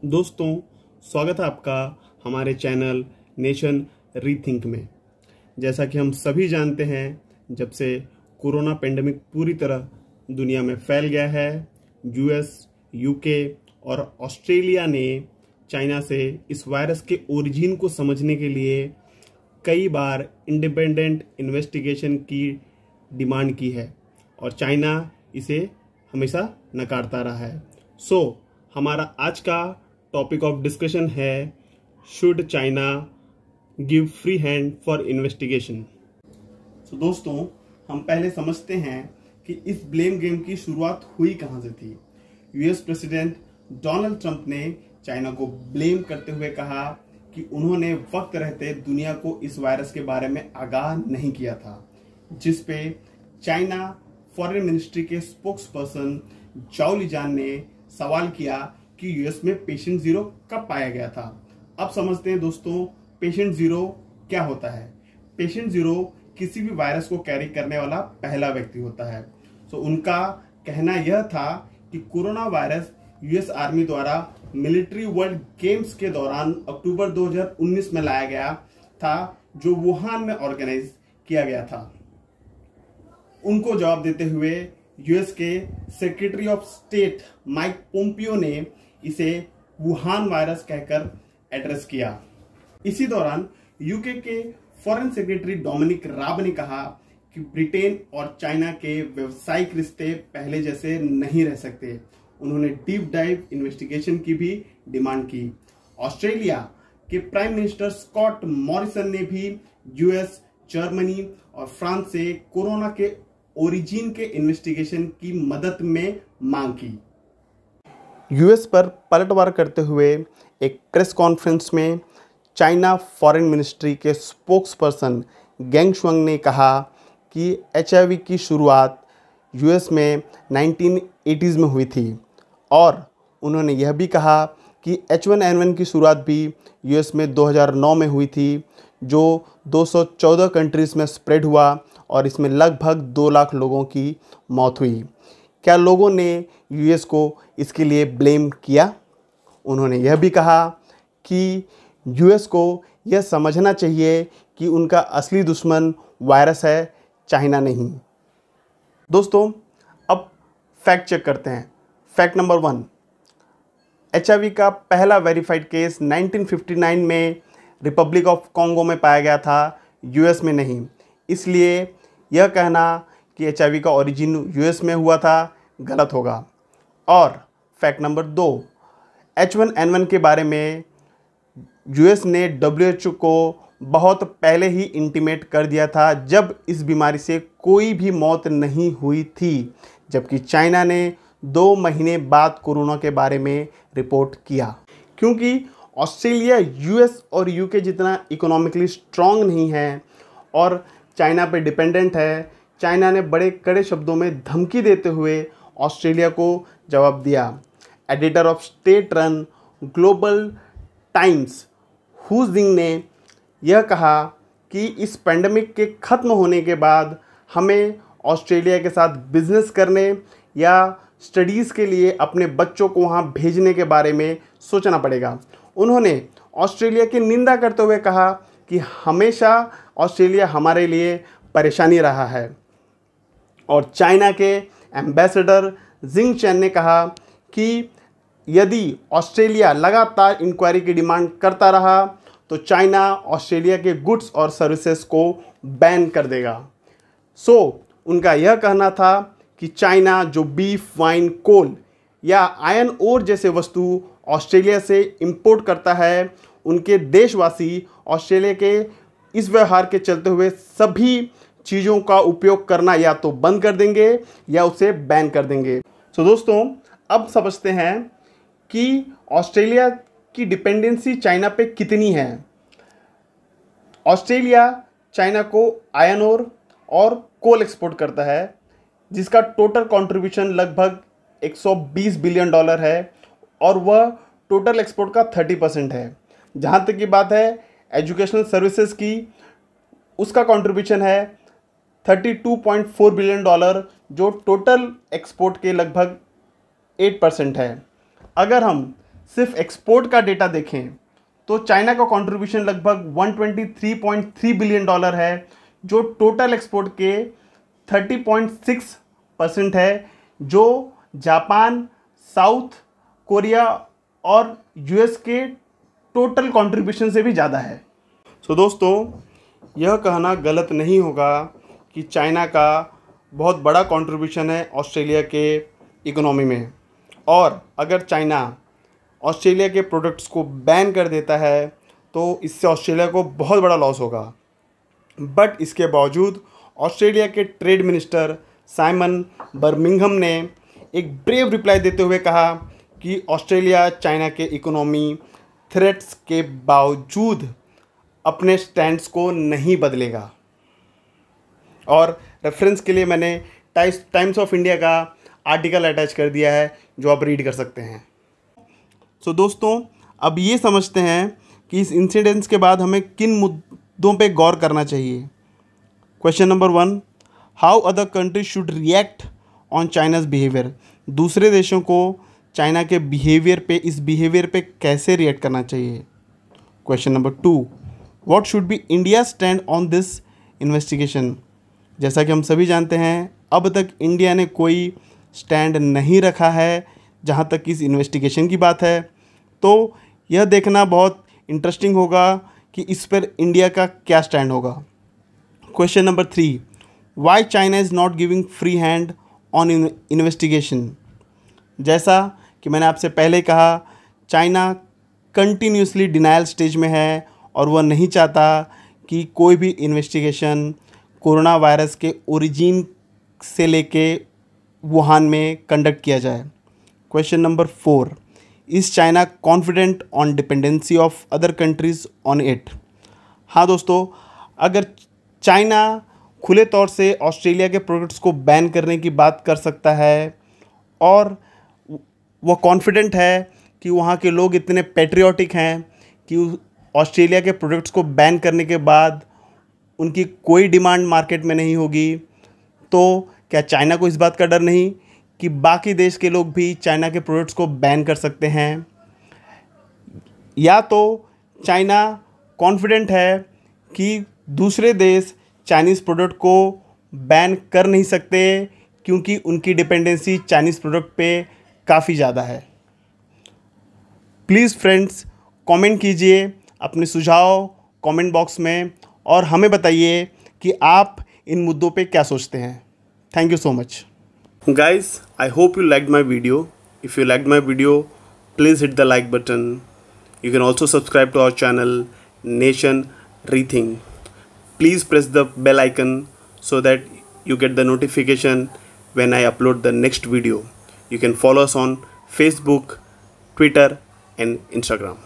दोस्तों, स्वागत है आपका हमारे चैनल नेशन रीथिंक में। जैसा कि हम सभी जानते हैं, जब से कोरोना पेंडेमिक पूरी तरह दुनिया में फैल गया है, यूएस, यूके और ऑस्ट्रेलिया ने चाइना से इस वायरस के ओरिजिन को समझने के लिए कई बार इंडिपेंडेंट इन्वेस्टिगेशन की डिमांड की है और चाइना इसे हमेशा नकारता रहा है। हमारा आज का टॉपिक ऑफ डिस्कशन है, should China give free hand for investigation. दोस्तों, हम पहले समझते हैं कि इस ब्लेम गेम की शुरुआत हुई कहां से थी। यूएस प्रेसिडेंट डोनाल्ड ट्रंप ने चाइना को ब्लेम करते हुए कहा कि उन्होंने वक्त रहते दुनिया को इस वायरस के बारे में आगाह नहीं किया था, जिस पे चाइना फॉरेन मिनिस्ट्री के स्पोक्स पर्सन जाओ लिजान ने सवाल किया कि यूएस में पेशेंट जीरो कब पाया गया था। अब समझते हैं दोस्तों, पेशेंट जीरो क्या होता है। पेशेंट जीरो किसी भी वायरस को कैरी करने वाला पहला व्यक्ति होता है। उनका कहना यह था कि कोरोना वायरस यूएस आर्मी द्वारा मिलिट्री वर्ल्ड गेम्स के दौरान अक्टूबर 2019 में लाया गया था, जो वुहान में ऑर्गेनाइज किया गया था। उनको जवाब देते हुए यूएस के secretary of state Mike Pompeo ने इसे वुहान वायरस कहकर एड्रेस किया। इसी दौरान यूके के फॉरेन सेक्रेटरी डोमिनिक राब ने कहा कि ब्रिटेन और चाइना के व्यावसायिक रिश्ते पहले जैसे नहीं रह सकते। उन्होंने डीप डाइव इन्वेस्टिगेशन की भी डिमांड की। ऑस्ट्रेलिया के प्राइम मिनिस्टर स्कॉट मॉरिसन ने भी यूएस, जर्मनी और फ्रांस से कोरोना के ओरिजिन के इन्वेस्टिगेशन की मदद में मांग की। यूएस पर पलटवार करते हुए एक प्रेस कॉन्फ्रेंस में चाइना फॉरेन मिनिस्ट्री के स्पोक्स पर्सन गेंग शुआंग ने कहा कि एचआईवी की शुरुआत यूएस में 1980s में हुई थी और उन्होंने यह भी कहा कि H1N1 की शुरुआत भी यूएस में 2009 में हुई थी, जो 214 कंट्रीज़ में स्प्रेड हुआ और इसमें लगभग 2 लाख लोगों की मौत हुई। क्या लोगों ने यूएस को इसके लिए ब्लेम किया? उन्होंने यह भी कहा कि यूएस को यह समझना चाहिए कि उनका असली दुश्मन वायरस है, चाइना नहीं। दोस्तों, अब फैक्ट चेक करते हैं। फैक्ट नंबर 1, एचआईवी का पहला वेरीफाइड केस 1959 में रिपब्लिक ऑफ कॉन्गो में पाया गया था, यूएस में नहीं। इसलिए यह कहना कि एचआईवी का ओरिजिन यूएस में हुआ था गलत होगा। और फैक्ट नंबर 2, H1N1 के बारे में यूएस ने WHO को बहुत पहले ही इंटीमेट कर दिया था, जब इस बीमारी से कोई भी मौत नहीं हुई थी, जबकि चाइना ने 2 महीने बाद कोरोना के बारे में रिपोर्ट किया। क्योंकि ऑस्ट्रेलिया यूएस और यूके जितना इकोनॉमिकली स्ट्रॉन्ग नहीं है और चाइना पे डिपेंडेंट है, चाइना ने बड़े कड़े शब्दों में धमकी देते हुए ऑस्ट्रेलिया को जवाब दिया। Editor of state run Global Times Hu Jing ने यह कहा कि इस पेंडेमिक के ख़त्म होने के बाद हमें ऑस्ट्रेलिया के साथ बिजनेस करने या स्टडीज़ के लिए अपने बच्चों को वहाँ भेजने के बारे में सोचना पड़ेगा। उन्होंने ऑस्ट्रेलिया की निंदा करते हुए कहा कि हमेशा ऑस्ट्रेलिया हमारे लिए परेशानी रहा है। और चाइना के एम्बेसडर जिंग चैन ने कहा कि यदि ऑस्ट्रेलिया लगातार इंक्वायरी की डिमांड करता रहा तो चाइना ऑस्ट्रेलिया के गुड्स और सर्विसेज को बैन कर देगा। उनका यह कहना था कि चाइना जो बीफ, वाइन, कोल या आयरन ओर जैसे वस्तु ऑस्ट्रेलिया से इंपोर्ट करता है, उनके देशवासी ऑस्ट्रेलिया के इस व्यवहार के चलते हुए सभी चीज़ों का उपयोग करना या तो बंद कर देंगे या उसे बैन कर देंगे। दोस्तों, अब समझते हैं कि ऑस्ट्रेलिया की डिपेंडेंसी चाइना पे कितनी है। ऑस्ट्रेलिया चाइना को आयरन ओर और कोल एक्सपोर्ट करता है, जिसका टोटल कंट्रीब्यूशन लगभग $120 बिलियन है और वह टोटल एक्सपोर्ट का 30% है। जहाँ तक की बात है एजुकेशनल सर्विसेज की, उसका कंट्रीब्यूशन है $32.4 बिलियन, जो टोटल एक्सपोर्ट के लगभग 8% है। अगर हम सिर्फ एक्सपोर्ट का डेटा देखें तो चाइना का कंट्रीब्यूशन लगभग $123.3 बिलियन है, जो टोटल एक्सपोर्ट के 30.6% है, जो जापान, साउथ कोरिया और यूएस के टोटल कंट्रीब्यूशन से भी ज़्यादा है। सो दोस्तों, यह कहना गलत नहीं होगा कि चाइना का बहुत बड़ा कंट्रीब्यूशन है ऑस्ट्रेलिया के इकोनॉमी में, और अगर चाइना ऑस्ट्रेलिया के प्रोडक्ट्स को बैन कर देता है तो इससे ऑस्ट्रेलिया को बहुत बड़ा लॉस होगा। बट इसके बावजूद ऑस्ट्रेलिया के ट्रेड मिनिस्टर साइमन बर्मिंघम ने एक ब्रेव रिप्लाई देते हुए कहा कि ऑस्ट्रेलिया चाइना के इकोनॉमी थ्रेट्स के बावजूद अपने स्टैंड्स को नहीं बदलेगा। और रेफरेंस के लिए मैंने टाइम्स ऑफ इंडिया का आर्टिकल अटैच कर दिया है, जो आप रीड कर सकते हैं। सो दोस्तों, अब ये समझते हैं कि इस इंसिडेंट्स के बाद हमें किन मुद्दों पे गौर करना चाहिए। Question number 1, how other countries should react on China's behaviour. दूसरे देशों को चाइना के बिहेवियर पे, इस बिहेवियर पे कैसे रिएक्ट करना चाहिए। Question number 2, what should be India stand on this investigation. जैसा कि हम सभी जानते हैं, अब तक इंडिया ने कोई स्टैंड नहीं रखा है जहाँ तक इस इन्वेस्टिगेशन की बात है, तो यह देखना बहुत इंटरेस्टिंग होगा कि इस पर इंडिया का क्या स्टैंड होगा। Question number 3, why China is not giving free hand on investigation. जैसा कि मैंने आपसे पहले कहा, चाइना कंटिन्यूसली डिनायल स्टेज में है और वह नहीं चाहता कि कोई भी इन्वेस्टिगेशन कोरोना वायरस के ओरिजिन से लेके वुहान में कंडक्ट किया जाए। Question number 4, is China confident on dependency of other countries on it. हाँ दोस्तों, अगर चाइना खुले तौर से ऑस्ट्रेलिया के प्रोडक्ट्स को बैन करने की बात कर सकता है और वह कॉन्फिडेंट है कि वहाँ के लोग इतने पैट्रियोटिक हैं कि ऑस्ट्रेलिया के प्रोडक्ट्स को बैन करने के बाद उनकी कोई डिमांड मार्केट में नहीं होगी, तो क्या चाइना को इस बात का डर नहीं कि बाकी देश के लोग भी चाइना के प्रोडक्ट्स को बैन कर सकते हैं। या तो चाइना कॉन्फिडेंट है कि दूसरे देश चाइनीज़ प्रोडक्ट को बैन कर नहीं सकते क्योंकि उनकी डिपेंडेंसी चाइनीज़ प्रोडक्ट पे काफ़ी ज़्यादा है। प्लीज़ फ्रेंड्स, कमेंट कीजिए अपने सुझाव कमेंट बॉक्स में और हमें बताइए कि आप इन मुद्दों पे क्या सोचते हैं। Thank you so much. Guys, I hope you liked my video. If you liked my video, please hit the like button. You can also subscribe to our channel Nation Rethink. Please press the bell icon so that you get the notification when I upload the next video. You can follow us on Facebook, Twitter and Instagram.